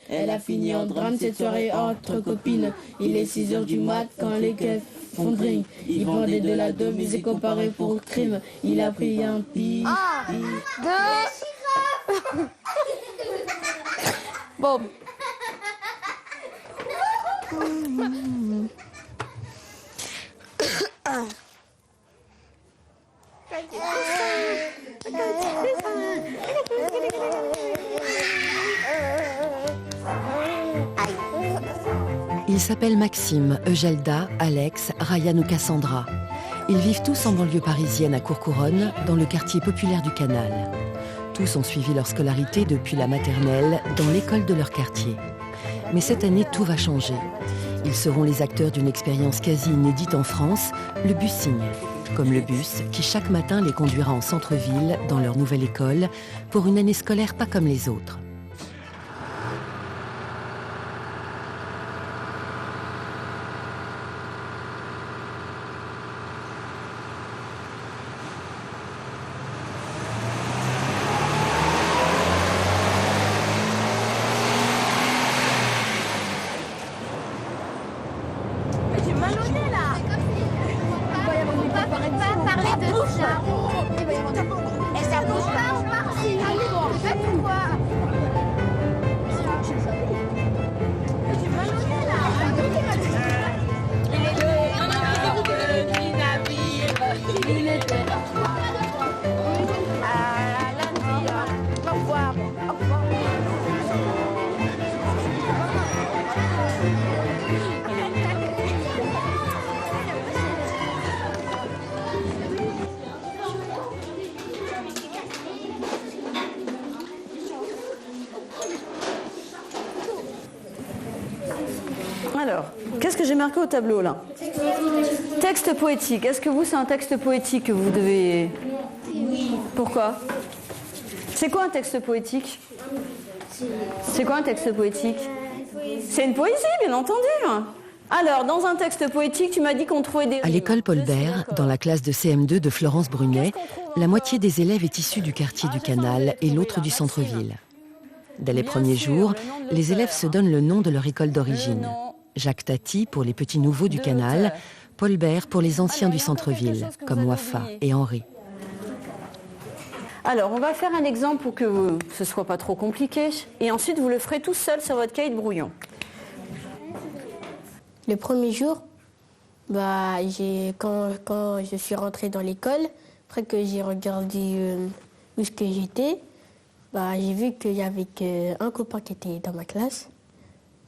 Elle a fini en drame cette soirée entre copines. Il est 6 heures du mat quand les keufs font drink. Il vendait de la dope, il s'est comparé pour le crime. Il a pris un pis. Bon. Ils s'appellent Maxime, Eugelda, Alex, Ryan ou Cassandra. Ils vivent tous en banlieue parisienne à Courcouronnes, dans le quartier populaire du Canal. Tous ont suivi leur scolarité depuis la maternelle dans l'école de leur quartier. Mais cette année, tout va changer. Ils seront les acteurs d'une expérience quasi inédite en France, le bussing. Comme le bus qui chaque matin les conduira en centre-ville, dans leur nouvelle école, pour une année scolaire pas comme les autres. Alors, qu'est-ce que j'ai marqué au tableau là? Texte poétique. Est-ce que vous, c'est un texte poétique que vous devez... Oui. Pourquoi? C'est quoi un texte poétique? C'est quoi un texte poétique? C'est une poésie, bien entendu. Alors, dans un texte poétique, tu m'as dit qu'on trouvait des... À l'école Paul Bert, dans la classe de CM2 de Florence Brunet, la moitié des élèves est issue du quartier du Canal et l'autre du centre-ville. Dès les premiers jours, les élèves se donnent le nom de leur école d'origine. Jacques Tati pour les petits nouveaux du Canal, Paul Bert pour les anciens du centre-ville, comme Wafa et Henri. Alors, on va faire un exemple pour que ce ne soit pas trop compliqué. Et ensuite, vous le ferez tout seul sur votre cahier de brouillon. Le premier jour, quand je suis rentrée dans l'école, après que j'ai regardé où est-ce que j'étais, j'ai vu qu'il n'y avait qu'un copain qui était dans ma classe.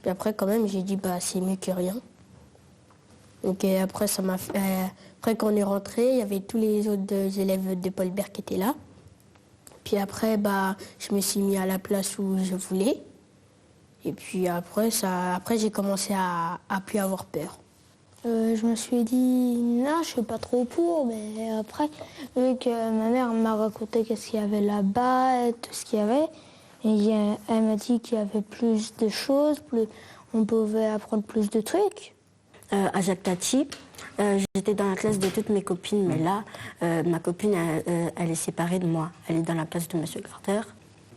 Puis après, quand même, j'ai dit, c'est mieux que rien. Donc après, après qu'on est rentré, il y avait tous les autres élèves de Paul Bert qui étaient là. Puis après, je me suis mis à la place où je voulais. Et puis après j'ai commencé à plus avoir peur. Je me suis dit, non, je suis pas trop pour, mais après, vu que ma mère m'a raconté qu'est-ce qu'il y avait là-bas, et tout ce qu'il y avait, et elle m'a dit qu'il y avait plus de choses, on pouvait apprendre plus de trucs. À Jacques Tati, j'étais dans la classe de toutes mes copines, mais là, ma copine, elle est séparée de moi. Elle est dans la classe de M. Carter.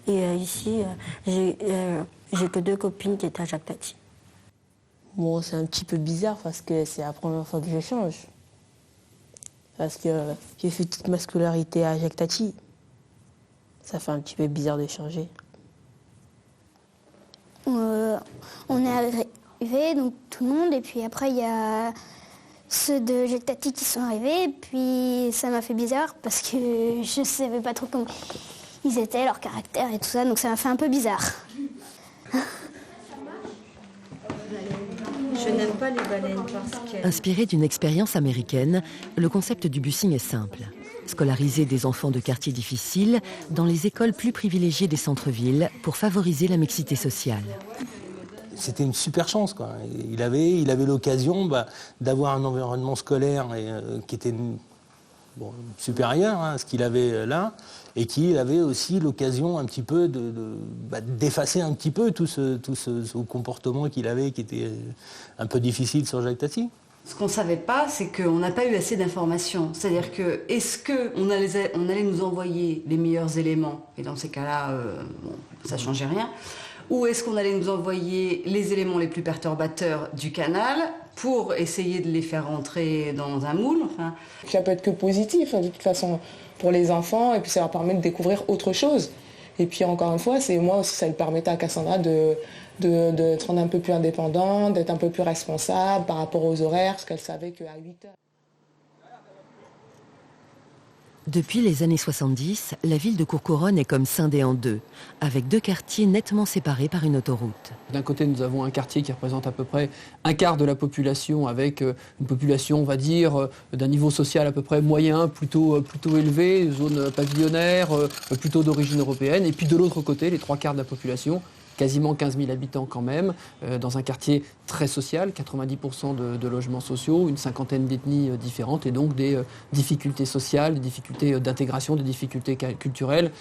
Et ici, j'ai que 2 copines qui étaient à Jacques Tati. Bon, c'est un petit peu bizarre parce que c'est la première fois que je change. Parce que j'ai fait toute ma scolarité à Jacques Tati. Ça fait un petit peu bizarre de changer. On est arrivés, donc tout le monde, et puis après il y a ceux de Jacques Tati qui sont arrivés, puis ça m'a fait bizarre parce que je savais pas trop comment ils étaient, leur caractère et tout ça, donc ça m'a fait un peu bizarre. Je n'aime pas les baleines parce que... Inspiré d'une expérience américaine, le concept du bussing est simple. Scolariser des enfants de quartiers difficiles dans les écoles plus privilégiées des centres-villes pour favoriser la mixité sociale. C'était une super chance, quoi. Il avait l'occasion d'avoir un environnement scolaire qui était supérieur à ce qu'il avait là, et qu'il avait aussi l'occasion un petit peu d'effacer un petit peu tout ce comportement qu'il avait, qui était un peu difficile sur Jacques Tati. Ce qu'on ne savait pas, c'est qu'on n'a pas eu assez d'informations. C'est-à-dire que, est-ce qu'on allait nous envoyer les meilleurs éléments, et dans ces cas-là, ça ne changeait rien, Où est-ce qu'on allait nous envoyer les éléments les plus perturbateurs du canal pour essayer de les faire rentrer dans un moule. Enfin. Ça peut être que positif, de toute façon, pour les enfants, et puis ça leur permet de découvrir autre chose. Et puis encore une fois, moi aussi, ça lui permettait à Cassandra de se rendre un peu plus indépendante, d'être un peu plus responsable par rapport aux horaires, parce qu'elle savait qu'à 8 heures. Depuis les années 70, la ville de Courcouronnes est comme scindée en deux, avec deux quartiers nettement séparés par une autoroute. D'un côté, nous avons un quartier qui représente à peu près un quart de la population, avec une population, on va dire, d'un niveau social à peu près moyen, plutôt élevé, zone pavillonnaire, plutôt d'origine européenne. Et puis de l'autre côté, les trois quarts de la population, quasiment 15 000 habitants quand même, dans un quartier très social, 90% de logements sociaux, une cinquantaine d'ethnies différentes et donc des difficultés sociales, des difficultés d'intégration, des difficultés culturelles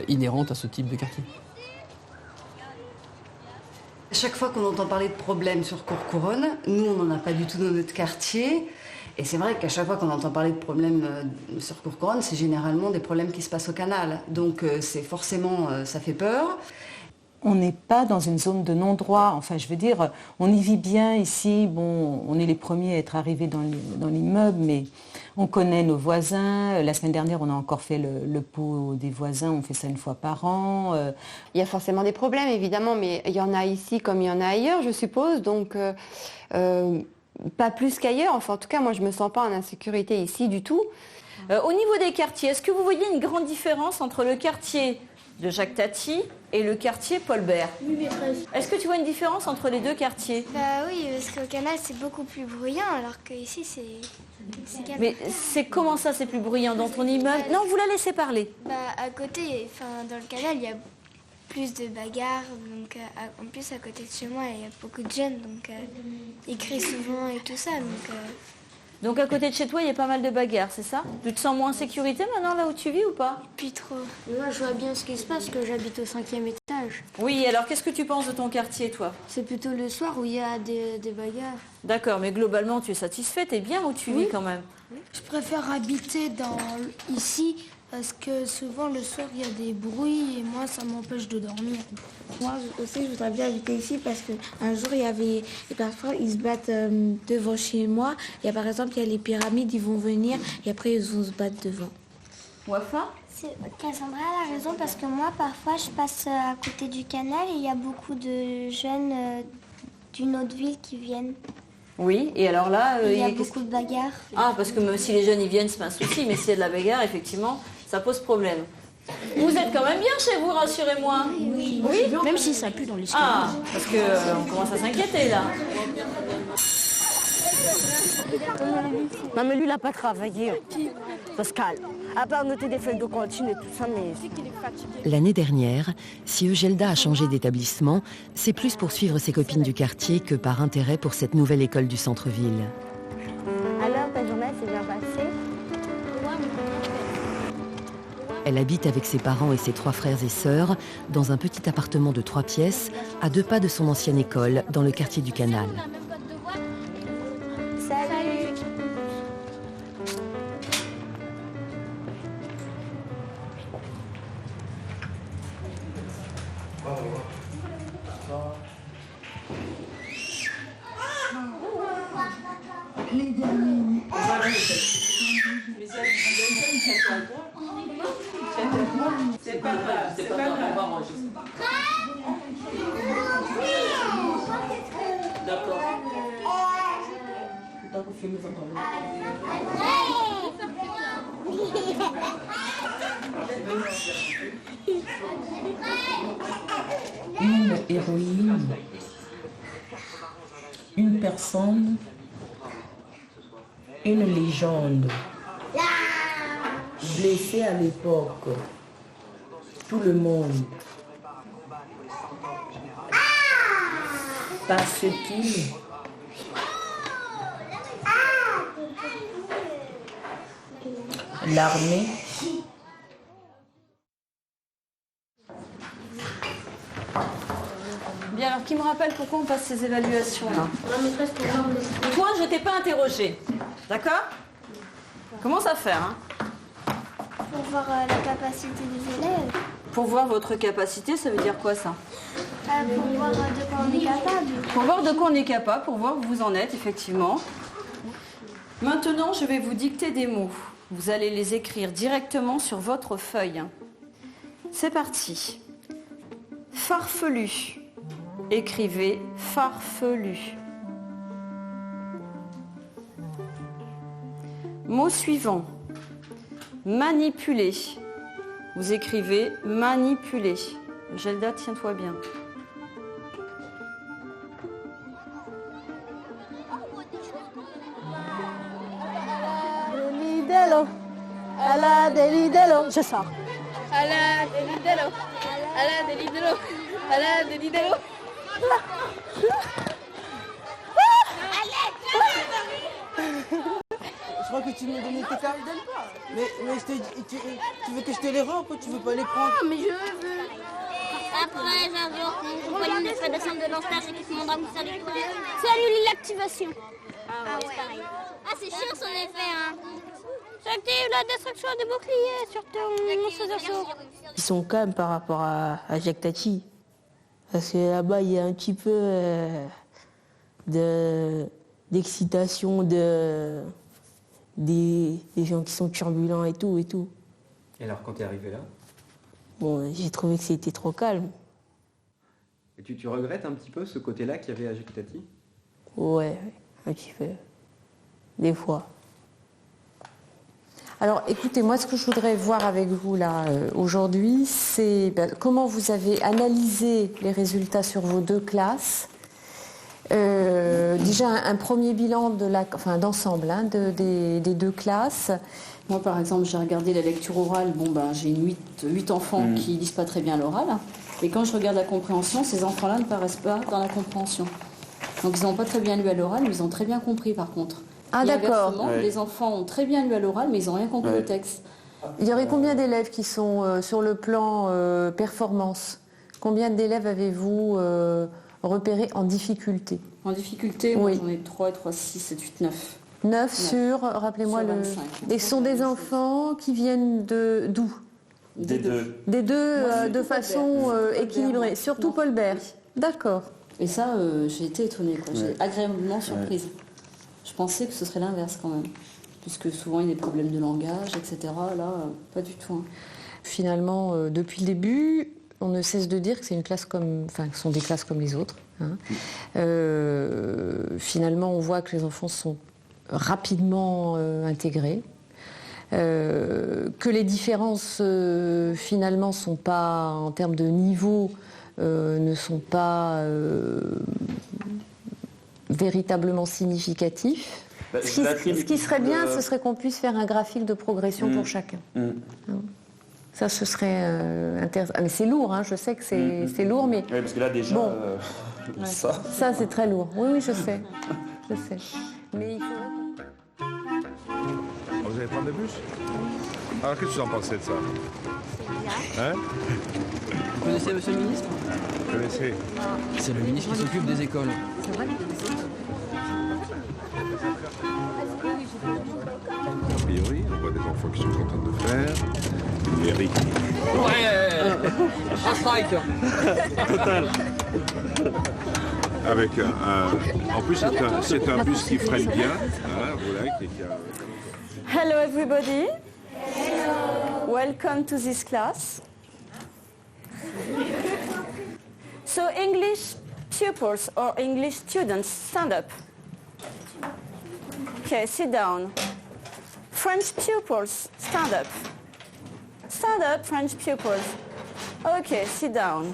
inhérentes à ce type de quartier. Chaque fois qu'on entend parler de problèmes sur Courcouronnes, nous on n'en a pas du tout dans notre quartier. Et c'est vrai qu'à chaque fois qu'on entend parler de problèmes sur Courcouronnes, c'est généralement des problèmes qui se passent au canal. Donc c'est forcément, ça fait peur. On n'est pas dans une zone de non-droit. Enfin, je veux dire, on y vit bien ici. Bon, on est les premiers à être arrivés dans l'immeuble, mais on connaît nos voisins. La semaine dernière, on a encore fait le pot des voisins. On fait ça une fois par an. Il y a forcément des problèmes, évidemment, mais il y en a ici comme il y en a ailleurs, je suppose. Donc, pas plus qu'ailleurs. Enfin, en tout cas, moi, je ne me sens pas en insécurité ici du tout. Au niveau des quartiers, est-ce que vous voyez une grande différence entre le quartier de Jacques Tati et le quartier Paul Bert? Oui, maîtresse. Est-ce que tu vois une différence entre les deux quartiers? Bah oui, parce qu'au canal c'est beaucoup plus bruyant, alors qu'ici c'est calme. Mais c'est comment ça, c'est plus bruyant dans ton immeuble? Non, vous la laissez parler. Bah à côté, dans le canal il y a plus de bagarres, donc en plus à côté de chez moi il y a beaucoup de jeunes, donc ils crient souvent et tout ça, Donc à côté de chez toi, il y a pas mal de bagarres, c'est ça? Tu te sens moins en sécurité maintenant là où tu vis ou pas? plus trop. Moi, je vois bien ce qui se passe, que j'habite au 5e étage. Oui, alors qu'est-ce que tu penses de ton quartier, toi? C'est plutôt le soir où il y a des bagarres. D'accord, mais globalement, tu es satisfait, t'es bien où tu vis quand même? Je préfère habiter ici parce que souvent le soir il y a des bruits et moi ça m'empêche de dormir. Moi aussi, je voudrais bien habiter ici parce qu'un jour, il y avait des personnes, ils se battent devant chez moi. Par exemple, il y a les pyramides, ils vont venir et après, ils vont se battre devant. Wafa? Cassandra a raison parce que moi parfois je passe à côté du canal et il y a beaucoup de jeunes d'une autre ville qui viennent. Oui, et alors là... il y a beaucoup de bagarres. Ah, parce que même si les jeunes y viennent, c'est pas un souci, mais s'il y a de la bagarre, effectivement, ça pose problème. Vous êtes quand même bien chez vous, rassurez-moi. Oui, même si ça pue dans les Ah, parce qu'on commence à s'inquiéter là. Non, mais lui, il n'a pas travaillé. Pascal. À part noter des feuilles de cantine et tout ça, mais... L'année dernière, si Eugelda a changé d'établissement, c'est plus pour suivre ses copines du quartier que par intérêt pour cette nouvelle école du centre-ville. Alors, ta journée s'est bien passée? Elle habite avec ses parents et ses 3 frères et sœurs dans un petit appartement de 3 pièces, à 2 pas de son ancienne école, dans le quartier du Canal. Salut. C'est pas grave, on va ranger. D'accord. Une héroïne, une personne, une légende, blessée à l'époque, tout le monde, parce qu'il l'armée Bien, alors qui me rappelle pourquoi on passe ces évaluations-là? Toi, je t'ai pas interrogé, d'accord? Commence à faire, hein? Pour voir la capacité des élèves. Pour voir votre capacité, ça veut dire quoi ça? Pour voir de quoi on est capable. Pour voir de quoi on est capable, pour voir où vous en êtes, effectivement. Maintenant, je vais vous dicter des mots. Vous allez les écrire directement sur votre feuille. C'est parti. Farfelu. Écrivez farfelu. Mot suivant. Manipuler. Vous écrivez manipuler. Gelda, tiens-toi bien. Delidelo. À la delidelo. Je sors. À la delidelo. À la delidelo. À la delidelo. Je crois que tu m'as donné tes cartes. Mais je t'ai dit, tu veux que je te les rende ou tu veux pas les prendre? Mais je veux. Après, un jour, mon compagnon nous fait descendre de l'enstage et qui se demandera où ça lui coûte. Ça annule l'activation. Ah ouais. Ah, c'est chiant son effet, hein. J'active la destruction des boucliers sur ton monstre d'assaut. Ils sont calmes par rapport à Jacques Tati. Parce que là-bas, il y a un petit peu d'excitation, des gens qui sont turbulents et tout. Et alors, quand tu es arrivé là? Bon, j'ai trouvé que c'était trop calme. Et tu regrettes un petit peu ce côté-là qu'il y avait à Jacques Tati? Ouais, un petit peu. Des fois. Alors écoutez, moi ce que je voudrais voir avec vous là aujourd'hui, c'est comment vous avez analysé les résultats sur vos deux classes. Déjà un premier bilan d'ensemble des deux classes. Moi par exemple, j'ai regardé la lecture orale, j'ai 8 enfants qui lisent pas très bien l'oral. Et quand je regarde la compréhension, ces enfants-là ne paraissent pas dans la compréhension. Donc ils n'ont pas très bien lu à l'oral, mais ils ont très bien compris par contre. Ah d'accord. Ouais. Les enfants ont très bien lu à l'oral, mais ils n'ont rien compris au texte. Il y aurait combien d'élèves qui sont sur le plan performance? Combien d'élèves avez-vous repérés en difficulté? En difficulté, moi j'en ai 3, 6, 7, 8, 9. 9 sur, rappelez-moi le... 25. Et ce sont des enfants qui viennent d'où? Des deux. Des deux de façon équilibrée, surtout Paul Bert. D'accord. Et ça, j'ai été étonnée, quoi. J'ai agréablement surprise. Je pensais que ce serait l'inverse quand même, puisque souvent il y a des problèmes de langage, etc. Là, pas du tout. Finalement, depuis le début, on ne cesse de dire que c'est une classe comme, que ce sont des classes comme les autres. Finalement, on voit que les enfants sont rapidement intégrés, que les différences finalement sont pas, en termes de niveau, ne sont pas véritablement significatifs. Ce qui serait bien, ce serait qu'on puisse faire un graphique de progression pour chacun. Ça, ce serait intéressant. Mais c'est lourd, je sais que c'est lourd, mais... Oui, parce que là, déjà, bon, ça, c'est très lourd. Oui, je sais. Mais il faudrait... Vous allez prendre le bus? Alors, qu'est-ce que vous en pensez de ça? Hein? Vous connaissez monsieur le ministre? Vous connaissez? C'est le ministre qui s'occupe des écoles. C'est vrai? A priori, on voit des enfants qui sont contents de faire. Eric. Ouais! Un strike! Total. Avec en plus, c'est un bus qui freine bien. Voilà, qui a... Hello everybody. Hello. Welcome to this class. So English pupils or English students, stand up. Okay, sit down. French pupils, stand up. Stand up, French pupils. Okay, sit down.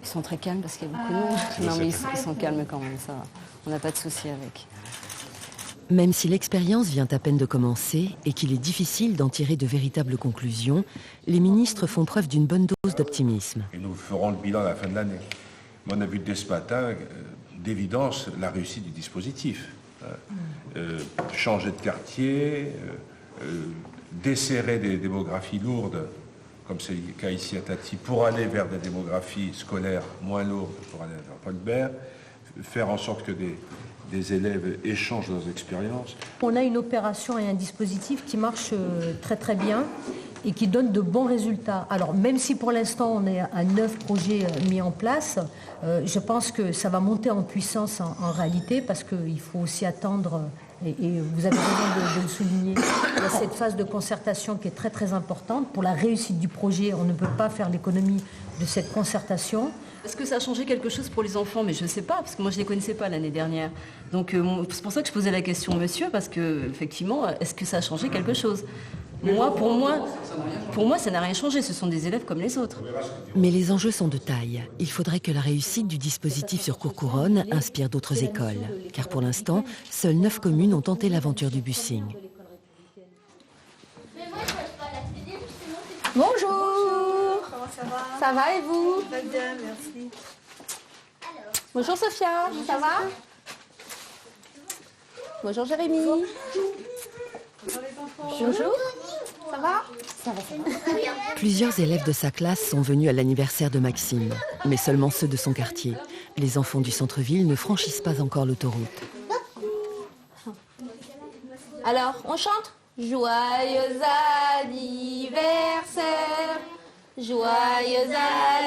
Ils sont très calmes parce qu'il y a beaucoup de monde. Non, mais ils sont calmes quand même, ça va. On n'a pas de souci avec. Même si l'expérience vient à peine de commencer et qu'il est difficile d'en tirer de véritables conclusions, les ministres font preuve d'une bonne dose d'optimisme. Et nous ferons le bilan à la fin de l'année. On a vu dès ce matin, d'évidence, la réussite du dispositif. Changer de quartier, desserrer des démographies lourdes, comme c'est le cas ici à Tati, pour aller vers des démographies scolaires moins lourdes, pour aller vers Paul Bert, faire en sorte que des élèves échangent leurs expériences. On a une opération et un dispositif qui marche très très bien et qui donne de bons résultats. Alors même si pour l'instant on est à 9 projets mis en place, je pense que ça va monter en puissance en réalité parce qu'il faut aussi attendre, et vous avez raison de le souligner, il y a cette phase de concertation qui est très très importante. Pour la réussite du projet, on ne peut pas faire l'économie de cette concertation. Est-ce que ça a changé quelque chose pour les enfants? Mais je ne sais pas, parce que moi je ne les connaissais pas l'année dernière. Donc c'est pour ça que je posais la question au monsieur, parce que effectivement, est-ce que ça a changé quelque chose? Pour moi, ça n'a rien changé. Ce sont des élèves comme les autres. Mais les enjeux sont de taille. Il faudrait que la réussite du dispositif sur Courcouronnes inspire d'autres écoles. Car pour l'instant, seules 9 communes ont tenté l'aventure du busing. Bonjour. Comment ça va? Ça va et vous? Très bien, merci. Bonjour Sophia, ça va? Bonjour Jérémy. Bonjour. Ça va? Ça va, ça va. Plusieurs élèves de sa classe sont venus à l'anniversaire de Maxime, mais seulement ceux de son quartier. Les enfants du centre-ville ne franchissent pas encore l'autoroute. Alors, on chante? Joyeux anniversaire, joyeux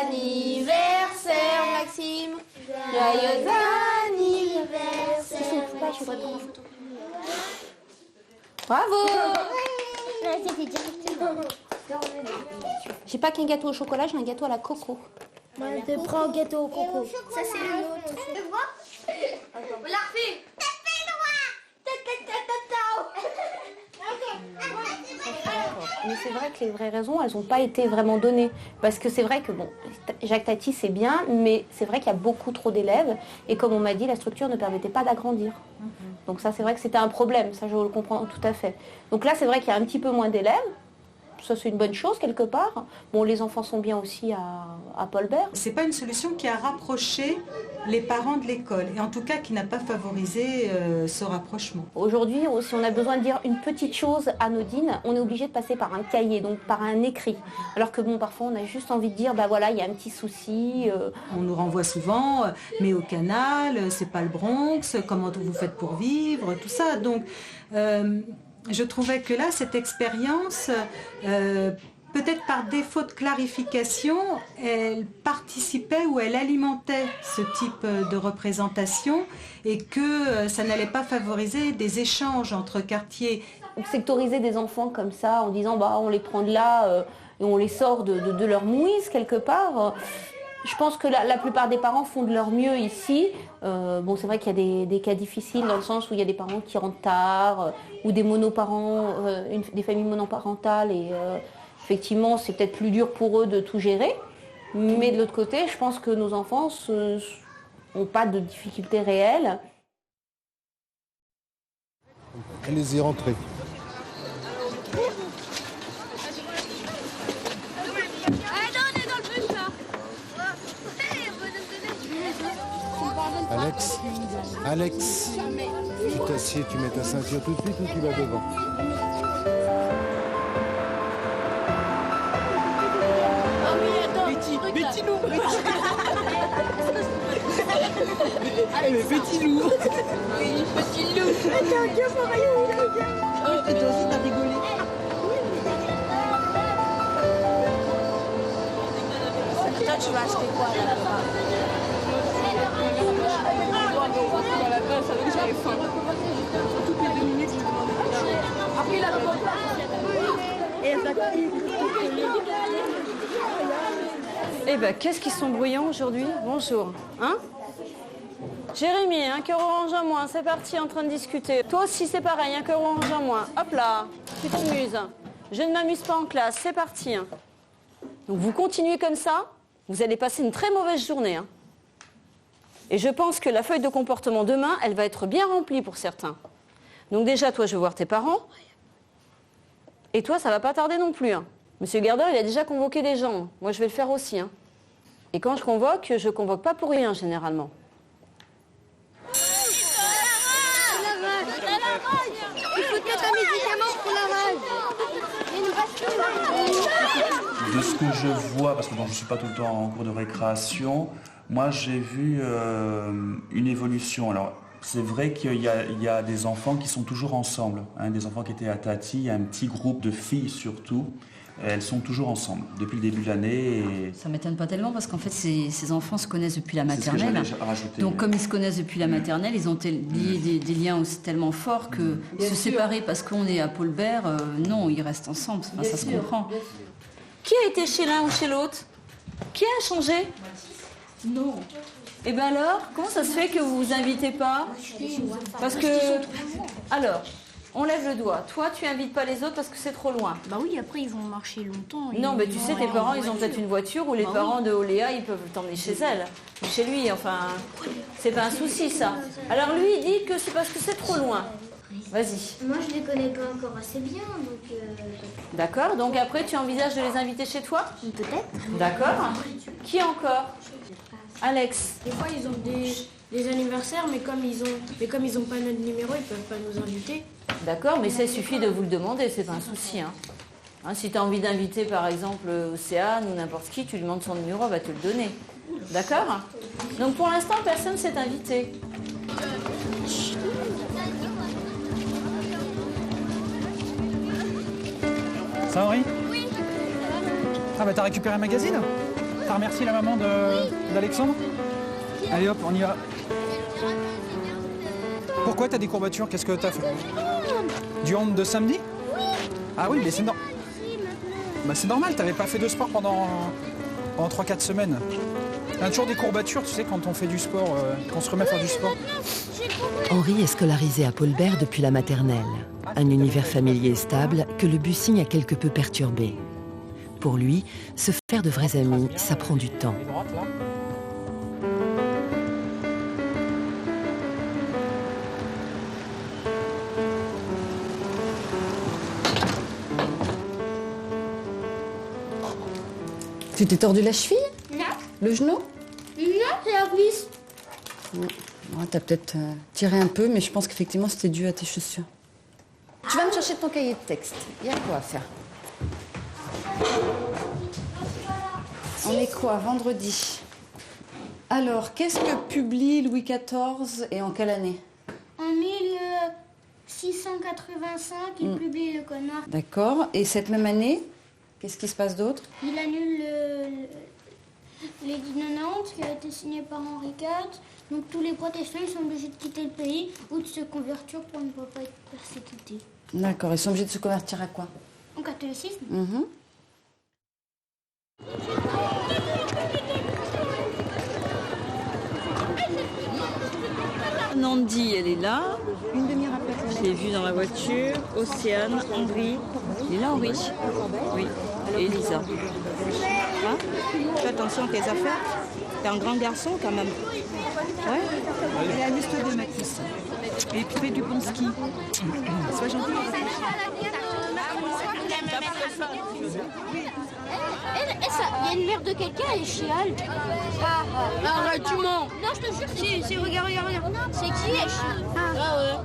anniversaire Maxime, joyeux anniversaire. Bravo. J'ai pas qu'un gâteau au chocolat, j'ai un gâteau à la coco. Moi, je prends un gâteau au coco. Ça, c'est le nôtre. On l'a refait. Mais c'est vrai que les vraies raisons, elles n'ont pas été vraiment données. Parce que c'est vrai que, bon, Jacques Tati, c'est bien, mais c'est vrai qu'il y a beaucoup trop d'élèves. Et comme on m'a dit, la structure ne permettait pas d'agrandir. Donc ça, c'est vrai que c'était un problème. Ça, je le comprends tout à fait. Donc là, c'est vrai qu'il y a un petit peu moins d'élèves. Ça, c'est une bonne chose, quelque part. Bon, les enfants sont bien aussi à Paul-Bert. C'est pas une solution qui a rapproché les parents de l'école, et en tout cas qui n'a pas favorisé ce rapprochement. Aujourd'hui, si on a besoin de dire une petite chose anodine, on est obligé de passer par un cahier, donc par un écrit. Alors que bon, parfois, on a juste envie de dire, bah voilà, il y a un petit souci. On nous renvoie souvent, mais au canal, c'est pas le Bronx, comment vous faites pour vivre, tout ça. Donc, je trouvais que là, cette expérience, peut-être par défaut de clarification, elle participait ou elle alimentait ce type de représentation et que ça n'allait pas favoriser des échanges entre quartiers. Sectoriser des enfants comme ça en disant bah on les prend de là et on les sort de leur mouise quelque part. Je pense que la plupart des parents font de leur mieux ici. Bon, c'est vrai qu'il y a des cas difficiles dans le sens où il y a des parents qui rentrent tard ou des monoparents, des familles monoparentales et effectivement c'est peut-être plus dur pour eux de tout gérer. Mais de l'autre côté, je pense que nos enfants n'ont pas de difficultés réelles. Allez-y, rentrez. Alex, tu t'assieds, tu mets ta ceinture tout de suite ou tu vas devant? Betty Lou. Allez, Betty Lou. Oui, Betty Lou. T'es un gars pareil, toi aussi t'as rigolé. Toi, tu vas acheter quoi là-bas? Eh ben, qu'est-ce qu'ils sont bruyants aujourd'hui? Bonjour. Hein? Jérémy, un cœur orange en moins, c'est parti, en train de discuter. Toi aussi, c'est pareil, un cœur orange en moins. Hop là, tu t'amuses. Je ne m'amuse pas en classe, c'est parti. Donc vous continuez comme ça, vous allez passer une très mauvaise journée. Hein. Et je pense que la feuille de comportement demain, elle va être bien remplie pour certains. Donc déjà, toi, je vais voir tes parents. Et toi, ça va pas tarder non plus. Hein. Monsieur Gardeur, il a déjà convoqué des gens. Moi, je vais le faire aussi. Hein. Et quand je convoque pas pour rien, généralement. Il faut peut-être un médicament pour la rage. De ce que je vois, parce que bon, je ne suis pas tout le temps en cours de récréation, moi j'ai vu une évolution. Alors c'est vrai qu'il y a des enfants qui sont toujours ensemble, hein, des enfants qui étaient à Tati, il y a un petit groupe de filles surtout, elles sont toujours ensemble depuis le début de l'année. Et... Ça ne m'étonne pas tellement parce qu'en fait, ces enfants se connaissent depuis la C'est ce que maternelle. j'allais rajouter. Donc, comme ils se connaissent depuis la maternelle, ils ont lié des liens aussi tellement forts que se séparer parce qu'on est à Paul-Bert, non, ils restent ensemble. Enfin, ça se comprend. Qui a été chez l'un ou chez l'autre? Qui a changé? Non. Et bien alors, comment ça se fait que vous vous invitez pas? Parce que... Alors, on lève le doigt. Toi, tu invites pas les autres parce que c'est trop loin. Bah oui, après ils vont marcher longtemps. Non, mais tu sais, tes parents, ils ont peut-être une voiture ou les parents de Oléa, ils peuvent t'emmener chez elle, ou chez lui. Enfin, c'est pas un souci, ça. Alors lui, il dit que c'est parce que c'est trop loin. Vas-y. Moi, je les connais pas encore assez bien, donc... D'accord, donc après, tu envisages de les inviter chez toi? Peut-être. D'accord. Qui encore? Alex. Des fois, ils ont des anniversaires, mais comme ils ont pas notre numéro, ils peuvent pas nous inviter. D'accord, mais ça suffit de vous le demander, c'est pas un souci. Hein, si tu as envie d'inviter par exemple Océane ou n'importe qui, tu lui demandes son numéro, elle va te le donner. D'accord? Donc pour l'instant, personne s'est invité. Ça, Henri? Oui. Ah bah t'as récupéré un magazine? T'as remercié la maman d'Alexandre? Allez hop, on y va. Pourquoi t'as des courbatures? Qu'est-ce que t'as fait? Du hand de samedi? Oui. Ah oui, mais c'est normal. Bah c'est normal, t'avais pas fait de sport pendant 3-4 semaines. T'as toujours des courbatures, tu sais, quand on fait du sport, quand on se remet à faire du sport. Henri est scolarisé à Paul-Bert depuis la maternelle. Un univers familier stable que le busing a quelque peu perturbé. Pour lui, se faire de vrais amis, ça prend du temps. Tu t'es tordu la cheville? Non. Le genou? Non, c'est la cuisse. Ouais, t'as peut-être tiré un peu, mais je pense qu'effectivement c'était dû à tes chaussures. Tu vas me chercher ton cahier de texte. Il y a quoi à faire? On est quoi, vendredi? Alors, qu'est-ce que publie Louis XIV et en quelle année? En 1685, il publie Le Connard. D'accord. Et cette même année, qu'est-ce qui se passe d'autre? Il annule l'édit de Nantes qui a été signé par Henri IV. Donc tous les protestants ils sont obligés de quitter le pays ou de se convertir pour ne pas être persécutés. D'accord. Ils sont obligés de se convertir à quoi? Au catholicisme. Nandi, elle est là. Une demi-heure après. Je l'ai vue dans la voiture. Océane, Henri. Il est là, Henri? Oui. Et Elisa. Hein? Fais attention à tes affaires. T'es un grand garçon quand même. Ouais. Il est amuse-toi de Mathis. Et puis fais du bon ski. Sois gentil. Il y a une mère de quelqu'un, elle est chiale. Arrête, tu mens. Non, je te jure. Si, regarde. C'est qui, elle chiale? Ah ouais.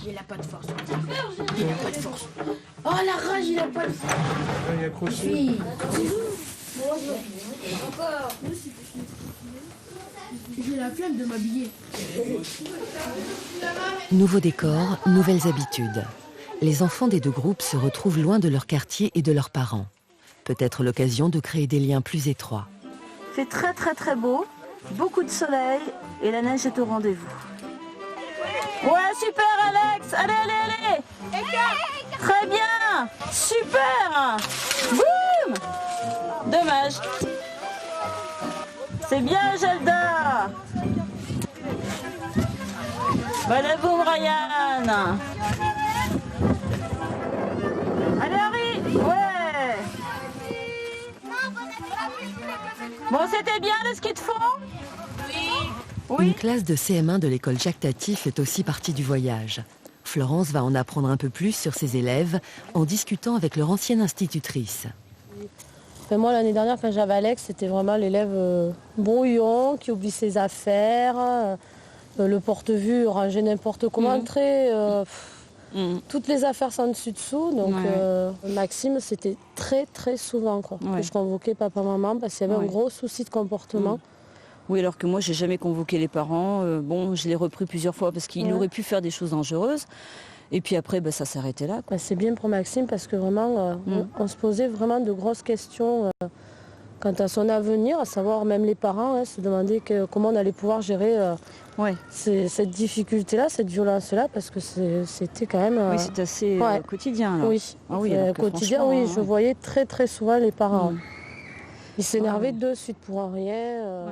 Il a pas de force. Il a pas de force. Oh la rage, il a pas de force. Il est accroché. Oui. Encore. J'ai la flemme de m'habiller. Nouveau décor, nouvelles habitudes. Les enfants des deux groupes se retrouvent loin de leur quartier et de leurs parents. Peut-être l'occasion de créer des liens plus étroits. C'est très très très beau. Beaucoup de soleil et la neige est au rendez-vous. Ouais, super Alex. Allez. Très bien. Super. Boum. Dommage. C'est bien Gelda. Voilà, boum Ryan. Allez Harry. Ouais. Bon, c'était bien le ski de fond? Oui. Une classe de CM1 de l'école Jacques Tati fait aussi partie du voyage. Florence va en apprendre un peu plus sur ses élèves en discutant avec leur ancienne institutrice. Moi, l'année dernière, quand j'avais Alex, c'était vraiment l'élève brouillon, qui oublie ses affaires, le porte-vue rangeait n'importe comment très... Toutes les affaires sont dessus-dessous, donc Maxime, c'était très très souvent quoi, que je convoquais papa-maman parce qu'il y avait un gros souci de comportement. Oui, alors que moi, j'ai jamais convoqué les parents. Bon, je l'ai repris plusieurs fois parce qu'il aurait pu faire des choses dangereuses. Et puis après, ça s'arrêtait là. C'est bien pour Maxime parce que vraiment, on se posait vraiment de grosses questions quant à son avenir, à savoir même les parents se demandaient comment on allait pouvoir gérer cette difficulté-là, cette violence-là, parce que c'était quand même... Oui, c'est assez quotidien. Là. Oui, quotidien, je voyais très très souvent les parents. Ils s'énervaient de suite pour rien.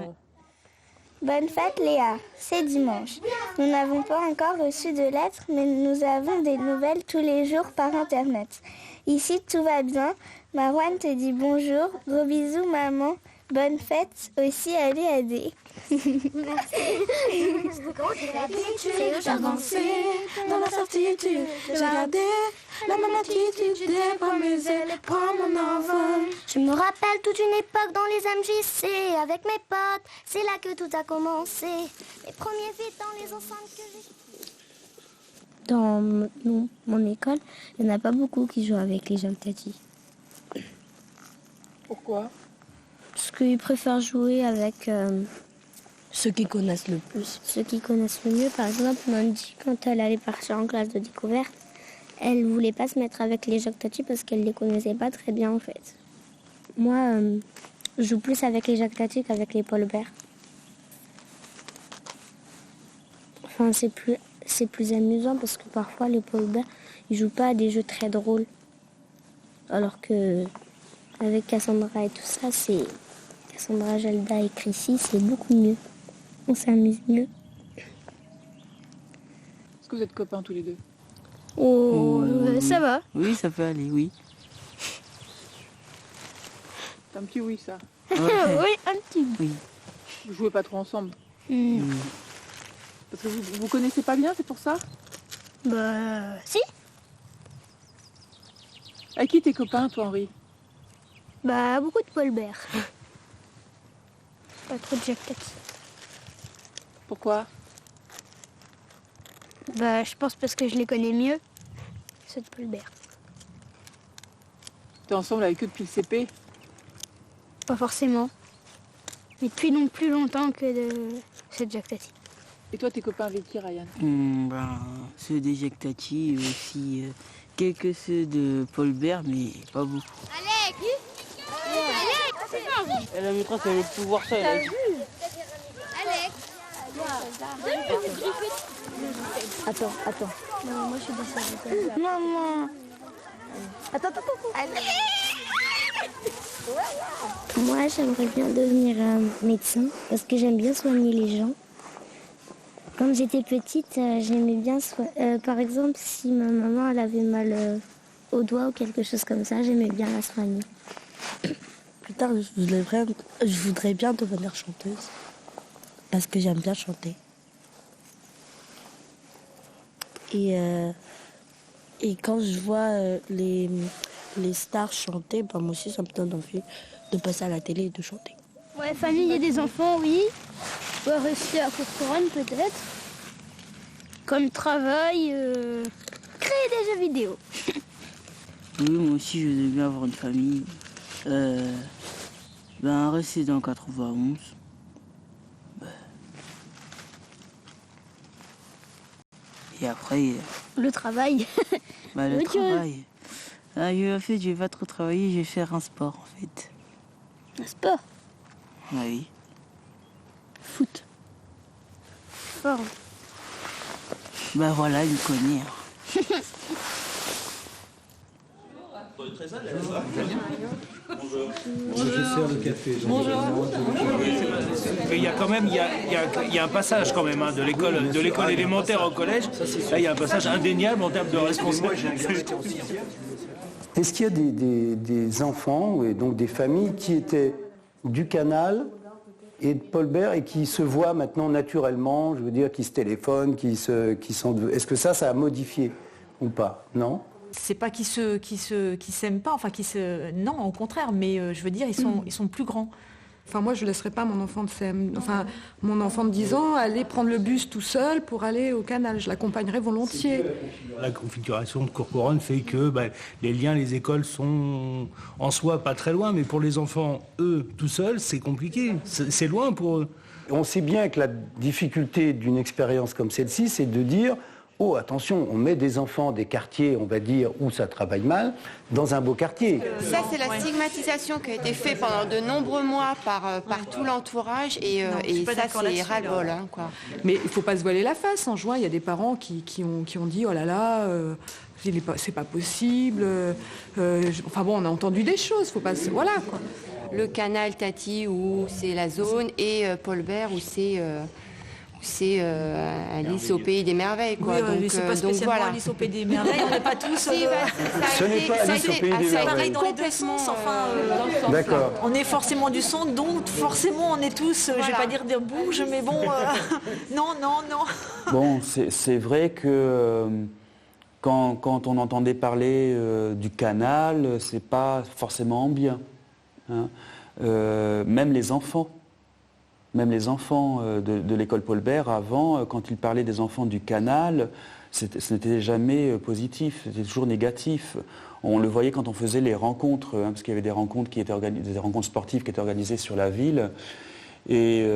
Bonne fête Léa, c'est dimanche. Nous n'avons pas encore reçu de lettres, mais nous avons des nouvelles tous les jours par internet. Ici tout va bien. Marwan te dit bonjour, gros bisous maman, bonne fête aussi à Léadé. J'avançais dans la certitude, j'ai gardé la même attitude, je déploie mes ailes, prends mon envol. Je me rappelle toute une époque dans les MJC avec mes potes, c'est là que tout a commencé. Les premiers feats dans les enceintes que j'ai... Dans mon école, il n'y en a pas beaucoup qui jouent avec les jeunes tatis. Pourquoi? Parce qu'ils préfèrent jouer avec ceux qui connaissent le plus. Ceux qui connaissent le mieux. Par exemple, Mandy, quand elle allait partir en classe de découverte, elle voulait pas se mettre avec les Jacques Tati parce qu'elle les connaissait pas très bien en fait. Moi, je joue plus avec les Jacques Tati qu'avec les Paul Bert. Enfin, c'est plus amusant parce que parfois les Paul Bert, ils jouent pas à des jeux très drôles. Alors que avec Cassandra et tout ça, c'est Cassandra, Gelda et Chrissy, c'est beaucoup mieux. On s'amuse mieux. Est-ce que vous êtes copains tous les deux? Ça va. Oui, ça peut aller, oui. C'est un petit oui, ça. Oui, un petit oui. Vous jouez pas trop ensemble? Parce que vous connaissez pas bien, c'est pour ça? Si. À qui t'es copain, toi, Henri? Beaucoup de Paul Bert. Pas trop de Jacques Tati. Pourquoi? Je pense parce que je les connais mieux. Ceux de Paul Bert. T'es ensemble avec eux depuis le CP? Pas forcément. Mais depuis non plus longtemps que ceux de Jacques Tati. Et toi, t'es copain avec qui, Ryan? Ceux de Jacques Tati, aussi quelques ceux de Paul Bert, mais pas beaucoup. Alex! Elle a maîtresse, elle veut pouvoir ça, elle a vu. Alex! Attends. Non, moi je suis décédée. Maman! Attends. Moi, j'aimerais bien devenir médecin parce que j'aime bien soigner les gens. Quand j'étais petite, j'aimais bien par exemple, si ma maman elle avait mal au doigt ou quelque chose comme ça, j'aimais bien la soigner. Plus tard, je voudrais bien devenir chanteuse parce que j'aime bien chanter. Et quand je vois les stars chanter, moi aussi ça me donne envie de passer à la télé et de chanter. Ouais, famille et des enfants, oui. Ouais, rester à Courcouronne peut-être. Comme travail, créer des jeux vidéo. Oui, moi aussi je veux bien avoir une famille. Rester dans 91. Et après... Le travail. Le travail. En fait, je vais pas trop travailler, je vais faire un sport en fait. Un sport? Oui. Foot. Fort. Voilà, il me connaît. Je sers le café. Mais il y a quand même, il y a un passage quand même de l'école élémentaire au collège. Là, il y a un passage indéniable en termes de responsabilité. Est-ce qu'il y a des enfants et donc des familles qui étaient du Canal et de Paul Bert et qui se voient maintenant naturellement, je veux dire, qui se téléphonent, qui sont... Est-ce que ça a modifié ou pas? Non? C'est pas qu'ils s'aiment pas, non, au contraire, mais je veux dire, ils sont plus grands. Enfin, moi, je ne laisserais pas mon enfant mon enfant de 10 ans aller prendre le bus tout seul pour aller au canal. Je l'accompagnerais volontiers. La configuration de Courcouronnes fait que les liens, les écoles sont en soi pas très loin, mais pour les enfants, eux, tout seuls, c'est compliqué. C'est loin pour eux. On sait bien que la difficulté d'une expérience comme celle-ci, c'est de dire oh, attention, on met des enfants des quartiers, on va dire, où ça travaille mal, dans un beau quartier. Ça, c'est la stigmatisation qui a été faite pendant de nombreux mois par tout l'entourage et ça, c'est ras-le-bol. Hein, quoi. Mais il ne faut pas se voiler la face. En juin, il y a des parents qui ont dit, oh là là, c'est pas possible. Enfin bon, on a entendu des choses, faut pas... Voilà, quoi. Le canal Tati, où c'est la zone, et Paul Bert, où c'est Alice au Pays des Merveilles. Quoi. Oui, donc, c'est pas spécialement voilà. Alice au Pays des Merveilles, on n'est pas tous... Ce n'est pas Alice au Pays des Merveilles. C'est pareil dans les deux sens, enfin... D'accord. On est forcément du son, donc forcément on est tous, je vais pas dire des bouges, mais bon... non. Bon, c'est vrai que quand on entendait parler du canal, c'est pas forcément bien. Hein. Même les enfants de l'école Paul Bert, avant, quand ils parlaient des enfants du canal, ce n'était jamais positif, c'était toujours négatif. On le voyait quand on faisait les rencontres, parce qu'il y avait des rencontres des rencontres sportives qui étaient organisées sur la ville. Et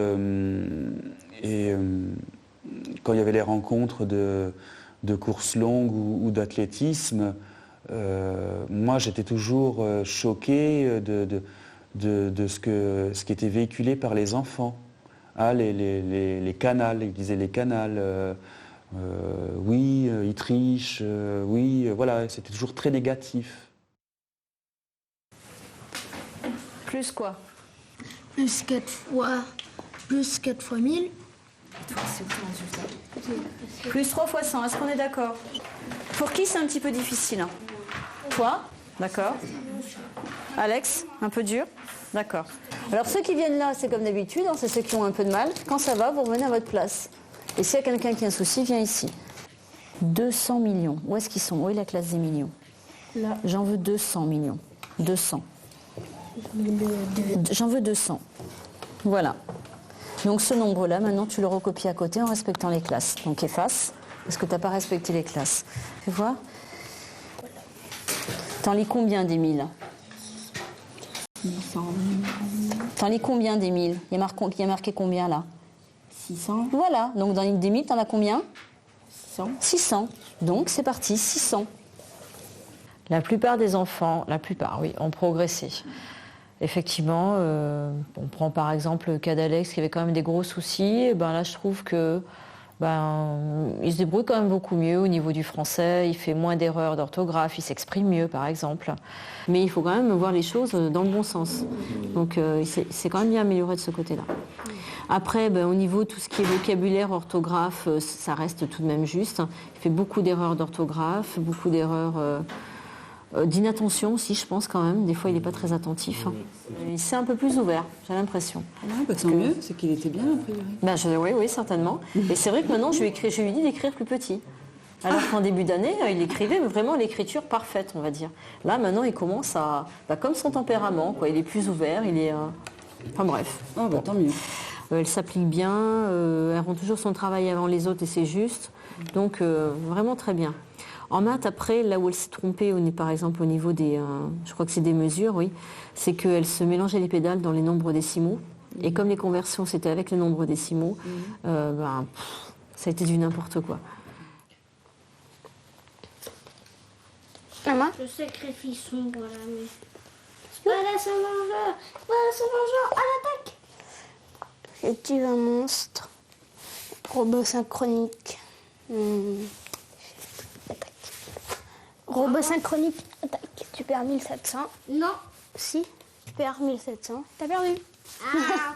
quand il y avait les rencontres de courses longues ou d'athlétisme, moi j'étais toujours choqué de ce qui était véhiculé par les enfants. Ah, les canals, ils disaient les canals, oui, ils trichent, oui, voilà, c'était toujours très négatif. Plus quoi? Plus 4 fois 1000. Plus 3 fois 100, est-ce qu'on est d'accord? Pour qui c'est un petit peu difficile? Toi? D'accord. Alex, un peu dur? D'accord. Alors ceux qui viennent là, c'est comme d'habitude, hein, c'est ceux qui ont un peu de mal. Quand ça va, vous revenez à votre place. Et s'il y a quelqu'un qui a un souci, viens ici. 200 millions. Où est-ce qu'ils sont? Où est la classe des millions? Là. J'en veux 200 millions. 200. J'en veux 200. Voilà. Donc ce nombre-là, maintenant, tu le recopies à côté en respectant les classes. Donc efface, parce que tu n'as pas respecté les classes. Fais voir. T'en lis combien des 1000? T'en lis combien des 1000? Il y a marqué combien là? 600. Voilà, donc dans les 1000, t'en as combien? 600. 600. Donc c'est parti, 600. La plupart des enfants, oui, ont progressé. Effectivement, on prend par exemple le cas d'Alex qui avait quand même des gros soucis. Et ben là, je trouve que il se débrouille quand même beaucoup mieux au niveau du français, il fait moins d'erreurs d'orthographe, il s'exprime mieux par exemple. Mais il faut quand même voir les choses dans le bon sens. Donc c'est quand même bien amélioré de ce côté-là. Après, au niveau de tout ce qui est vocabulaire, orthographe, ça reste tout de même juste. Il fait beaucoup d'erreurs d'orthographe, beaucoup d'erreurs d'inattention aussi, je pense quand même. Des fois, il n'est pas très attentif. Il s'est un peu plus ouvert, j'ai l'impression. Tant mieux, c'est qu'il était bien, a priori. Oui, certainement. Et c'est vrai que maintenant, je lui dis d'écrire plus petit. Alors qu'en début d'année, il écrivait vraiment l'écriture parfaite, on va dire. Là, maintenant, il commence à... comme son tempérament, quoi. Il est plus ouvert, il est... Enfin bref. Tant mieux. Elle s'applique bien, elle rend toujours son travail avant les autres et c'est juste. Donc, vraiment très bien. En maths, après, là où elle s'est trompée, par exemple au niveau des, je crois que c'est des mesures, oui, c'est qu'elle se mélangeait les pédales dans les nombres décimaux. Et comme les conversions, c'était avec les nombres décimaux, ça a été du n'importe quoi. Maman? Je sacrifie son, voilà, mais... Voilà, Saint-Vengeur, à l'attaque! Es-tu un monstre? Robot synchronique. Robot synchronique, attaque. Tu perds 1700. Non. Si, tu perds 1700. T'as perdu. Ah.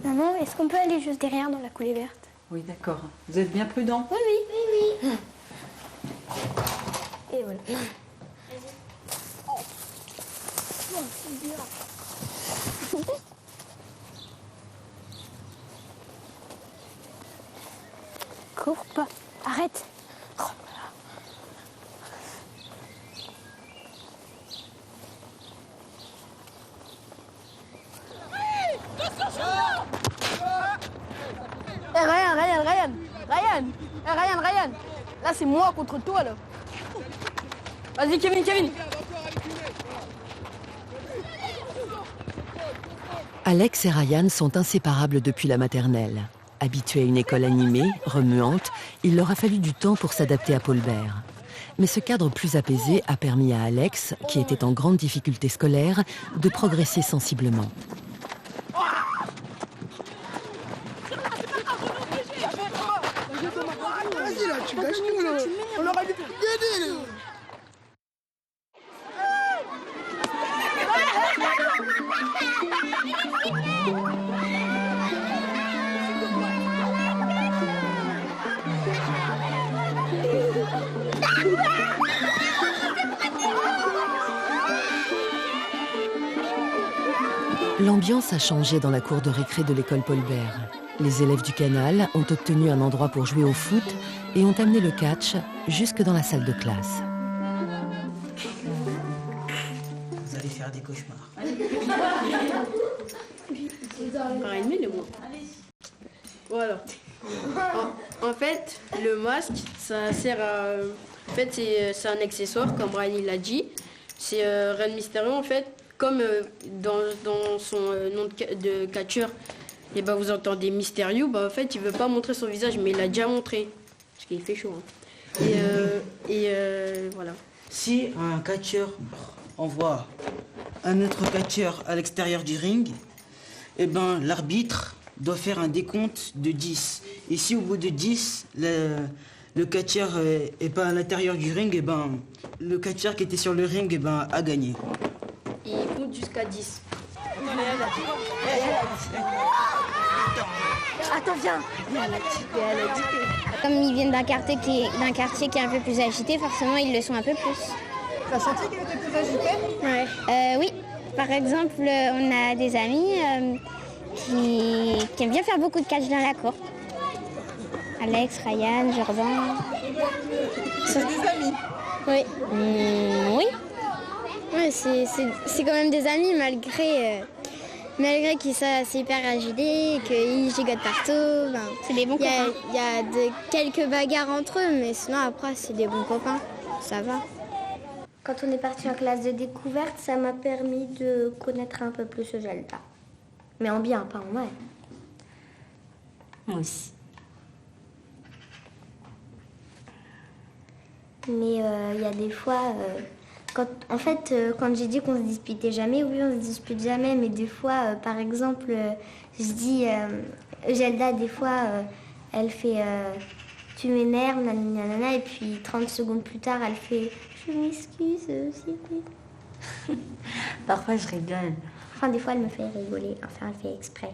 Maman, est-ce qu'on peut aller juste derrière dans la coulée verte? Oui, d'accord. Vous êtes bien prudent? Oui. Et voilà. Oh, c'est dur. Cours pas. Arrête. Oh, voilà. c'est moi contre toi là. Vas-y Kevin. Alex et Ryan sont inséparables depuis la maternelle. Habitués à une école animée, remuante, il leur a fallu du temps pour s'adapter à Paul Bert. Mais ce cadre plus apaisé a permis à Alex, qui était en grande difficulté scolaire, de progresser sensiblement. Vas-y là, tu gâches tout là. On aurait dû t'aider là. L'ambiance a changé dans la cour de récré de l'école Paul Bert. Les élèves du canal ont obtenu un endroit pour jouer au foot et ont amené le catch jusque dans la salle de classe. Vous allez faire des cauchemars. Voilà. En fait, le masque, ça sert à... En fait, c'est un accessoire, comme Ryan l'a dit. C'est Ren Mysterio, en fait. Comme dans son nom de catcheur, et ben vous entendez Mysterio, bah en fait il veut pas montrer son visage, mais il l'a déjà montré parce qu'il fait chaud. Hein. Voilà. Si un catcheur envoie un autre catcheur à l'extérieur du ring, eh ben l'arbitre doit faire un décompte de 10. Et si au bout de 10, le catcheur est pas à l'intérieur du ring, eh ben le catcheur qui était sur le ring, eh ben a gagné. Il compte jusqu'à 10. Attends, viens. Comme ils viennent d'un quartier qui est un peu plus agité, forcément ils le sont un peu plus. Tu as senti qu'il était plus agité? Ouais. Oui. Par exemple, on a des amis qui aiment bien faire beaucoup de catch dans la cour. Alex, Ryan, Jordan. C'est des amis? Oui. Oui. Ouais, c'est quand même des amis malgré qu'ils sont assez hyper agités, qu'ils gigotent partout. Ben, c'est des bons copains. Il y a quelques bagarres entre eux, mais sinon après c'est des bons copains. Ça va. Quand on est parti en classe de découverte, ça m'a permis de connaître un peu plus Zelda. Mais en bien, pas en mal. Moi aussi. Mais il y a des fois... Quand j'ai dit qu'on se disputait jamais, oui, on se dispute jamais, mais des fois, par exemple, je dis, Zelda, des fois, elle fait, tu m'énerves, nanana, et puis 30 secondes plus tard, elle fait, je m'excuse, s'il te plaît. Parfois, je rigole. Enfin, des fois, elle me fait rigoler, enfin, elle fait exprès.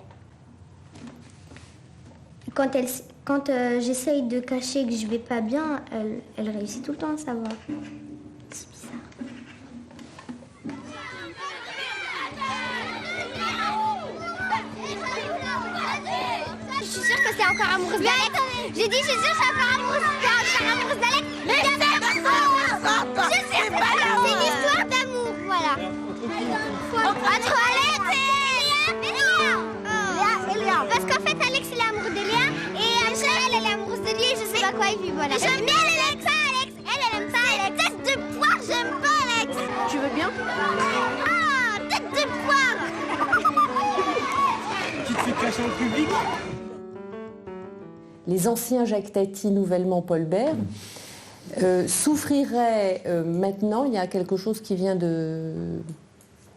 Quand j'essaye de cacher que je vais pas bien, elle réussit tout le temps à savoir. C'est bizarre. Je suis sûre que c'est encore amoureuse d'Alex. J'ai dit, je suis sûre que c'est encore amoureuse d'Alex. Mais je sais pas. C'est une histoire d'amour, voilà. Entre Alex et Léa. Parce qu'en fait, Alex, il est amoureux de Léa. Et elle est amoureuse de lui et je sais pas quoi. Et puis voilà. J'aime bien Alex. Elle aime pas Alex. Tête de poire, j'aime pas Alex. Tu veux bien? Ah, tête de poire. Tu te fais cacher au public? Les anciens Jacques Tati, nouvellement Paul Bert, souffriraient maintenant, il y a quelque chose qui vient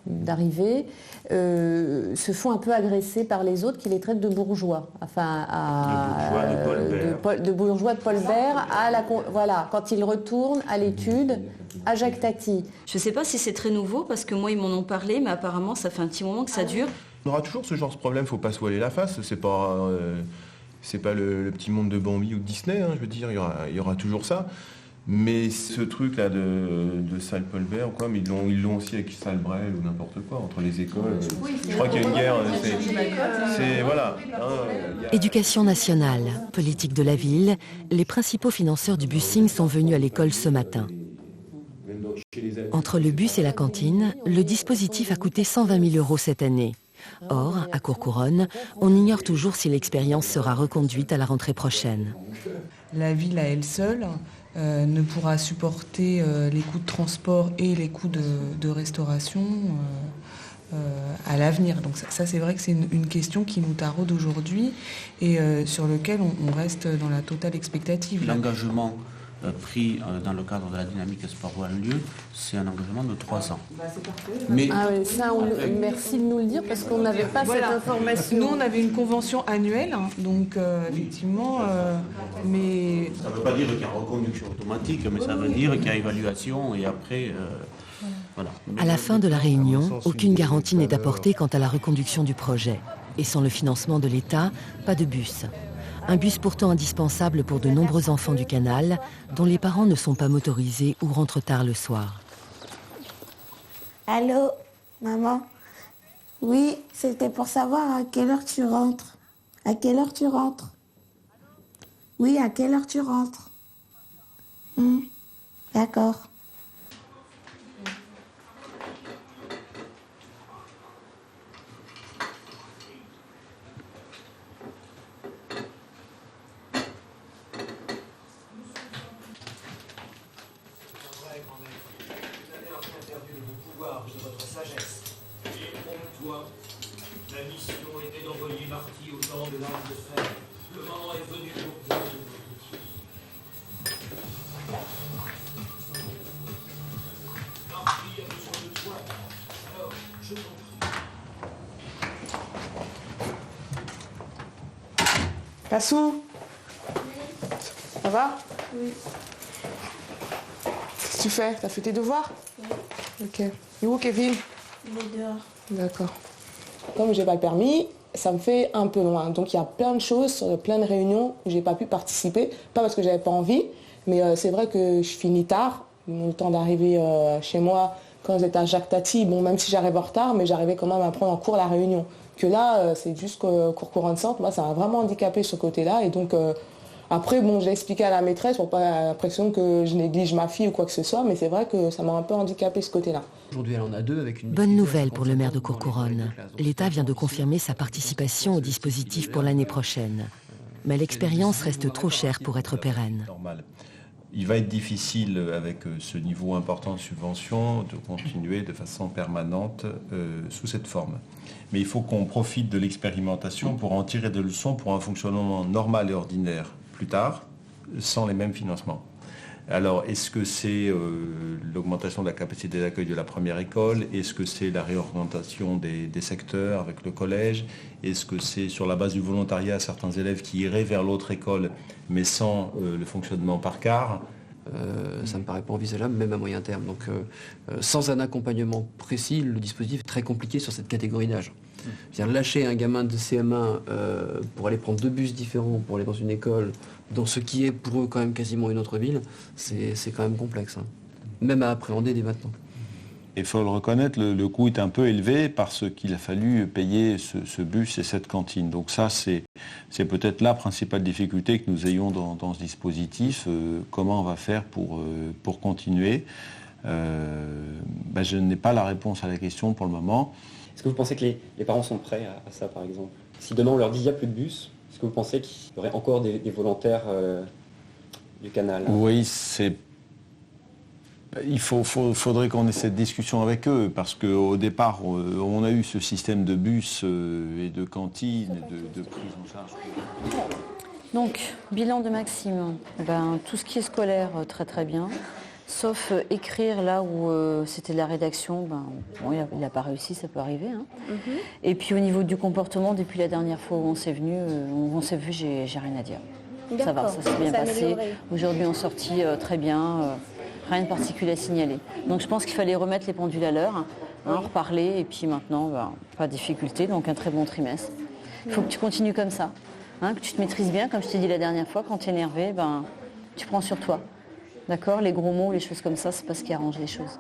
d'arriver, se font un peu agresser par les autres qui les traitent de bourgeois. Enfin, de bourgeois de Paul Bert, voilà, quand ils retournent à l'étude à Jacques Tati. Je ne sais pas si c'est très nouveau, parce que moi, ils m'en ont parlé, mais apparemment, ça fait un petit moment que ça dure. On aura toujours ce genre de problème, faut pas se voiler la face, c'est pas le petit monde de Bambi ou de Disney, hein, je veux dire, il y aura toujours ça. Mais ce truc-là de salle Paul Bert, quoi, mais ils l'ont aussi avec salle Brel ou n'importe quoi, entre les écoles. Je crois qu'il y a une guerre, c'est voilà. Éducation nationale, politique de la ville, les principaux financeurs du busing sont venus à l'école ce matin. Entre le bus et la cantine, le dispositif a coûté 120 000 € cette année. Or, à Courcouronnes, on ignore toujours si l'expérience sera reconduite à la rentrée prochaine. La ville à elle seule ne pourra supporter les coûts de transport et les coûts de restauration à l'avenir. Donc ça c'est vrai que c'est une question qui nous taraude aujourd'hui et sur lequel on reste dans la totale expectative. L'engagement pris dans le cadre de la dynamique sport banlieue, c'est un engagement de 3 ans. C'est parfait. Mais Ah oui, ça, merci de nous le dire parce qu'on n'avait pas cette information. Nous, on avait une convention annuelle, hein, donc effectivement, mais... ça ne veut pas dire qu'il y a reconduction automatique, mais ça veut dire qu'il y a évaluation et après... voilà. À la fin de la réunion, aucune garantie n'est apportée quant à la reconduction du projet. Et sans le financement de l'État, pas de bus. Un bus pourtant indispensable pour de nombreux enfants du canal, dont les parents ne sont pas motorisés ou rentrent tard le soir. Allô, maman? Oui, c'était pour savoir à quelle heure tu rentres. À quelle heure tu rentres? Oui, à quelle heure tu rentres? D'accord. La mission était d'envoyer Marty au temps de l'arme de fer. Le moment est venu pour vous. Marty a besoin de toi. Alors, je t'en prie. Passou, ça va? Oui. Qu'est-ce que tu fais? T'as fait tes devoirs? Oui. Ok. Et où Kevin? Il est dehors. D'accord. Comme j'ai pas le permis, ça me fait un peu loin. Donc il y a plein de choses, plein de réunions où j'ai pas pu participer. Pas parce que j'avais pas envie, mais c'est vrai que je finis tard. Le temps d'arriver chez moi, quand j'étais à Jacques Tati, bon, même si j'arrivais en retard, mais j'arrivais quand même à prendre en cours la réunion. Que là, c'est juste cours couronne centre. Moi, ça m'a vraiment handicapé ce côté-là. Et donc, après, bon, j'ai expliqué à la maîtresse pour pas l'impression que je néglige ma fille ou quoi que ce soit, mais c'est vrai que ça m'a un peu handicapé ce côté-là. Aujourd'hui, elle en a 2 avec une... Bonne nouvelle pour le maire de Courcouronnes. L'État vient de confirmer sa participation au dispositif pour l'année prochaine. Mais l'expérience reste trop chère pour être pérenne. Normal. Il va être difficile, avec ce niveau important de subvention, de continuer de façon permanente sous cette forme. Mais il faut qu'on profite de l'expérimentation pour en tirer des leçons pour un fonctionnement normal et ordinaire plus tard, sans les mêmes financements. Alors, est-ce que c'est l'augmentation de la capacité d'accueil de la première école? Est-ce que c'est la réorientation des secteurs avec le collège? Est-ce que c'est sur la base du volontariat certains élèves qui iraient vers l'autre école, mais sans le fonctionnement par quart? Ça me paraît pas envisageable, même à moyen terme. Donc, sans un accompagnement précis, le dispositif est très compliqué sur cette catégorie d'âge. C'est-à-dire lâcher un gamin de CM1 pour aller prendre 2 bus différents pour aller dans une école, dans ce qui est pour eux quand même quasiment une autre ville, c'est quand même complexe, hein. Même à appréhender dès maintenant. Il faut le reconnaître, le coût est un peu élevé parce qu'il a fallu payer ce bus et cette cantine. Donc ça, c'est peut-être la principale difficulté que nous ayons dans ce dispositif. Comment on va faire pour continuer? Je n'ai pas la réponse à la question pour le moment. Est-ce que vous pensez que les parents sont prêts à ça, par exemple? Si demain on leur dit qu'il n'y a plus de bus, est-ce que vous pensez qu'il y aurait encore des volontaires du canal? Oui, il faudrait qu'on ait cette discussion avec eux, parce qu'au départ, on a eu ce système de bus et de cantine, et de prise en charge. Donc, bilan de Maxime. Tout ce qui est scolaire, très très bien. Sauf écrire là où c'était de la rédaction, il n'a pas réussi, ça peut arriver. Hein. Et puis au niveau du comportement, depuis la dernière fois où on s'est vu, j'ai rien à dire. Ça va, ça s'est bien passé. Aujourd'hui on sortit très bien, rien de particulier à signaler. Donc je pense qu'il fallait remettre les pendules à l'heure, reparler, et puis maintenant, pas de difficulté, donc un très bon trimestre. Il faut que tu continues comme ça, que tu te maîtrises bien, comme je t'ai dit la dernière fois, quand tu es énervé, tu prends sur toi. D'accord, les gros mots, les choses comme ça, c'est pas ce qui arrange les choses.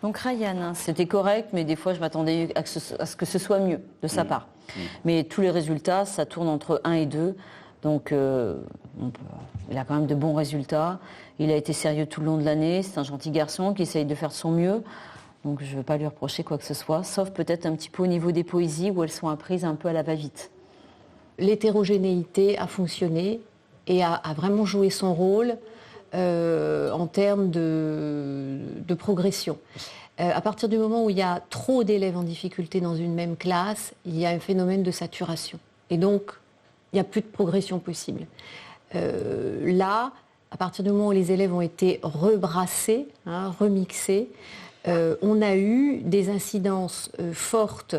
Donc Ryan, c'était correct, mais des fois je m'attendais à ce que ce soit mieux de sa part. Mais tous les résultats, ça tourne entre 1 et 2. Donc il a quand même de bons résultats. Il a été sérieux tout le long de l'année. C'est un gentil garçon qui essaye de faire de son mieux. Donc je ne veux pas lui reprocher quoi que ce soit, sauf peut-être un petit peu au niveau des poésies où elles sont apprises un peu à la va-vite. L'hétérogénéité a fonctionné et a vraiment joué son rôle. en termes de progression. À partir du moment où il y a trop d'élèves en difficulté dans une même classe, il y a un phénomène de saturation. Et donc, il n'y a plus de progression possible. Là, à partir du moment où les élèves ont été rebrassés, remixés, on a eu des incidences fortes,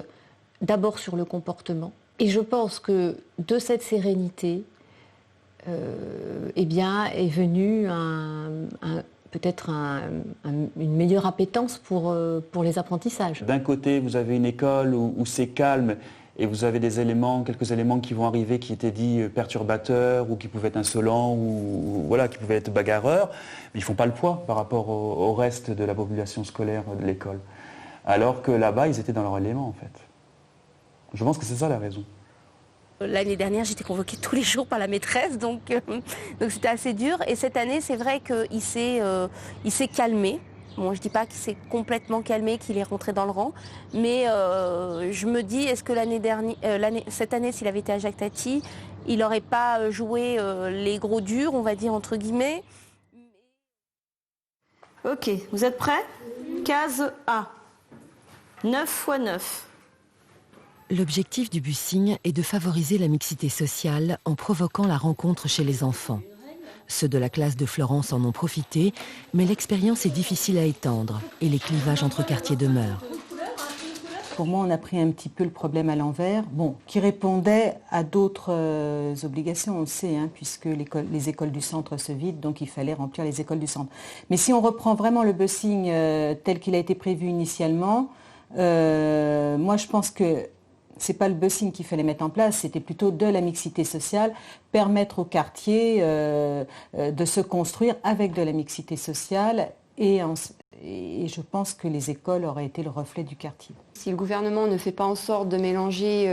d'abord sur le comportement. Et je pense que de cette sérénité, est venue peut-être une meilleure appétence pour les apprentissages. D'un côté, vous avez une école où c'est calme et vous avez quelques éléments qui vont arriver qui étaient dits perturbateurs ou qui pouvaient être insolents ou voilà, qui pouvaient être bagarreurs, mais ils ne font pas le poids par rapport au reste de la population scolaire de l'école. Alors que là-bas, ils étaient dans leur élément en fait. Je pense que c'est ça la raison. L'année dernière, j'étais convoquée tous les jours par la maîtresse, donc c'était assez dur. Et cette année, c'est vrai qu'il s'est calmé. Bon, je ne dis pas qu'il s'est complètement calmé, qu'il est rentré dans le rang, mais je me dis, est-ce que cette année, s'il avait été à Jacques Tati, il n'aurait pas joué les gros durs, on va dire, entre guillemets. Ok, vous êtes prêts? Case A. 9 x 9. L'objectif du busing est de favoriser la mixité sociale en provoquant la rencontre chez les enfants. Ceux de la classe de Florence en ont profité, mais l'expérience est difficile à étendre et les clivages entre quartiers demeurent. Pour moi, on a pris un petit peu le problème à l'envers, qui répondait à d'autres obligations, on le sait, puisque les écoles du centre se vident, donc il fallait remplir les écoles du centre. Mais si on reprend vraiment le busing tel qu'il a été prévu initialement, moi je pense que c'est pas le busing qu'il fallait mettre en place, c'était plutôt de la mixité sociale, permettre au quartier de se construire avec de la mixité sociale et je pense que les écoles auraient été le reflet du quartier. Si le gouvernement ne fait pas en sorte de mélanger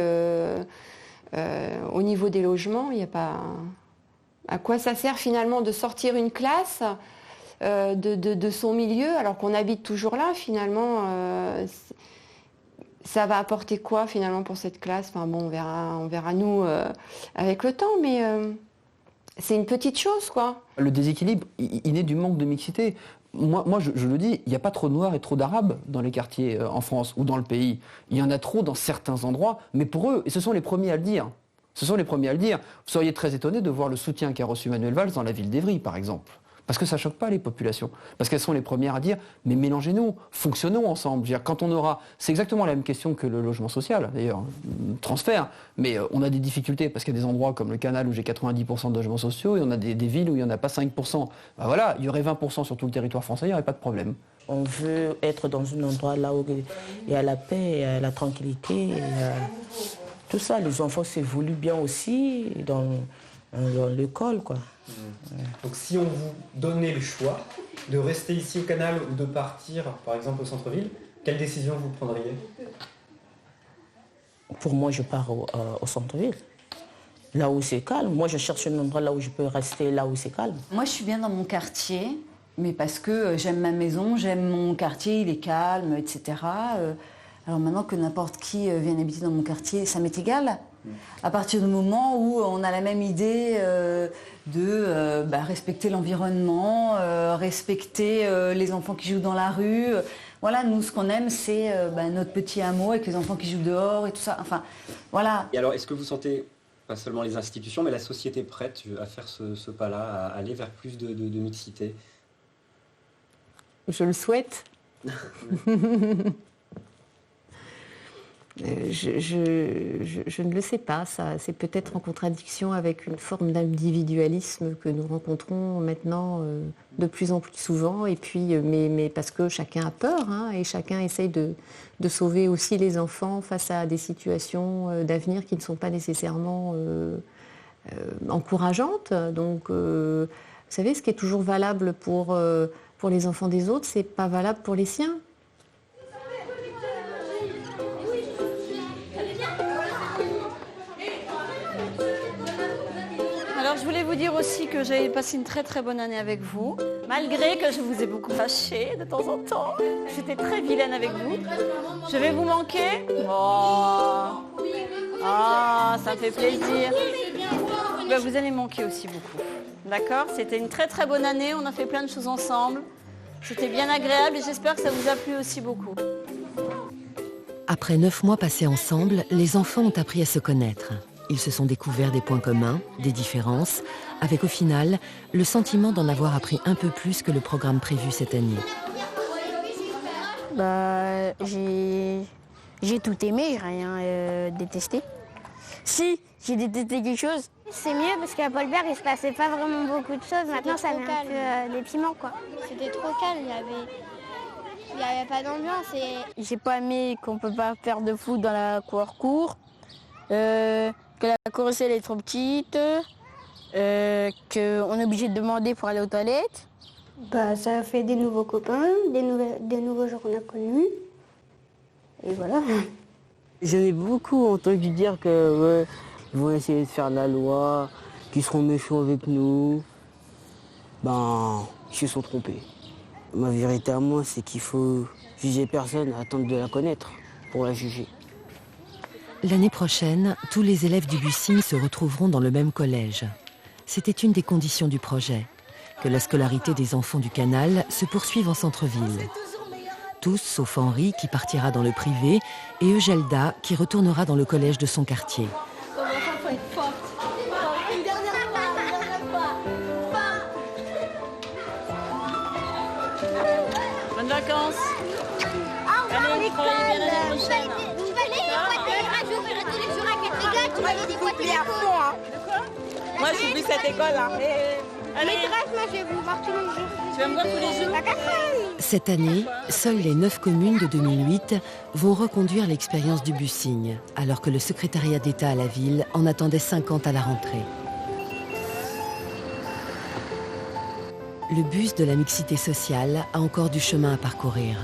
au niveau des logements, il n'y a pas... À quoi ça sert finalement de sortir une classe de son milieu alors qu'on habite toujours là finalement ça va apporter quoi finalement pour cette classe? Enfin bon, on verra nous avec le temps, mais c'est une petite chose quoi. Le déséquilibre, il est du manque de mixité. Moi je le dis, il n'y a pas trop de Noirs et trop d'Arabes dans les quartiers en France ou dans le pays. Il y en a trop dans certains endroits, mais pour eux, et ce sont les premiers à le dire, vous seriez très étonné de voir le soutien qu'a reçu Manuel Valls dans la ville d'Évry, par exemple. Parce que ça ne choque pas les populations. Parce qu'elles sont les premières à dire « mais mélangez-nous, fonctionnons ensemble ». Quand on aura... C'est exactement la même question que le logement social, d'ailleurs, transfert. Mais on a des difficultés parce qu'il y a des endroits comme le Canal où j'ai 90% de logements sociaux et on a des villes où il n'y en a pas 5%. Voilà, il y aurait 20% sur tout le territoire français, il n'y aurait pas de problème. On veut être dans un endroit là où il y a la paix, il y a la tranquillité, tout ça. Les enfants s'évoluent bien aussi dans l'école, quoi. Donc si on vous donnait le choix de rester ici au Canal ou de partir, par exemple, au centre-ville, quelle décision vous prendriez? Pour moi, je pars au centre-ville. Là où c'est calme. Moi, je cherche un endroit là où je peux rester, là où c'est calme. Moi, je suis bien dans mon quartier, mais parce que j'aime ma maison, j'aime mon quartier, il est calme, etc. Alors maintenant que n'importe qui vienne habiter dans mon quartier, ça m'est égal. À partir du moment où on a la même idée de respecter l'environnement, respecter les enfants qui jouent dans la rue. Voilà, nous, ce qu'on aime, c'est notre petit hameau avec les enfants qui jouent dehors et tout ça. Enfin, voilà. Et alors, est-ce que vous sentez, pas seulement les institutions, mais la société prête à faire ce pas-là, à aller vers plus de mixité? Je le souhaite. Je ne le sais pas, ça, c'est peut-être en contradiction avec une forme d'individualisme que nous rencontrons maintenant de plus en plus souvent, et puis, mais parce que chacun a peur, et chacun essaye de sauver aussi les enfants face à des situations d'avenir qui ne sont pas nécessairement encourageantes. Donc, vous savez, ce qui est toujours valable pour les enfants des autres, c'est pas valable pour les siens. Alors, je voulais vous dire aussi que j'ai passé une très très bonne année avec vous, malgré que je vous ai beaucoup fâché de temps en temps. J'étais très vilaine avec vous. Je vais vous manquer. Oh, ça me fait plaisir. Vous allez me manquer aussi beaucoup. D'accord, c'était une très très bonne année, on a fait plein de choses ensemble. C'était bien agréable et j'espère que ça vous a plu aussi beaucoup. Après 9 mois passés ensemble, les enfants ont appris à se connaître. Ils se sont découverts des points communs, des différences, avec au final le sentiment d'en avoir appris un peu plus que le programme prévu cette année. J'ai tout aimé, j'ai rien détesté. Si, j'ai détesté quelque chose. C'est mieux parce qu'à Paul-Bert, il se passait pas vraiment beaucoup de choses. Maintenant, ça met un peu des piments, quoi. C'était trop calme, il n'y avait pas d'ambiance. J'ai pas aimé qu'on peut pas faire de foot dans la cour, que la cour elle est trop petite, qu'on est obligé de demander pour aller aux toilettes. Ça a fait des nouveaux copains, des nouveaux gens qu'on a connus. Et voilà. J'en ai beaucoup entendu dire que ils vont essayer de faire la loi, qu'ils seront méchants avec nous. Ils se sont trompés. Ma vérité à moi, c'est qu'il faut juger personne, attendre de la connaître pour la juger. L'année prochaine, tous les élèves du Bussing se retrouveront dans le même collège. C'était une des conditions du projet, que la scolarité des enfants du Canal se poursuive en centre-ville. Tous, sauf Henri, qui partira dans le privé, et Eugelda, qui retournera dans le collège de son quartier. Bonnes vacances. Allez, travaillez bien l'année prochaine. Tu vas aller à jour tous les jours avec les gars, tu vas aller des fois tous les cours. Moi, j'oublie cette école. Mais grave, moi, je vais vous voir tous les jours. Tu vas me voir tous les jours? Cette année, seules les 9 communes de 2008 vont reconduire l'expérience du Bussing, alors que le secrétariat d'État à la ville en attendait 50 à la rentrée. Le bus de la mixité sociale a encore du chemin à parcourir.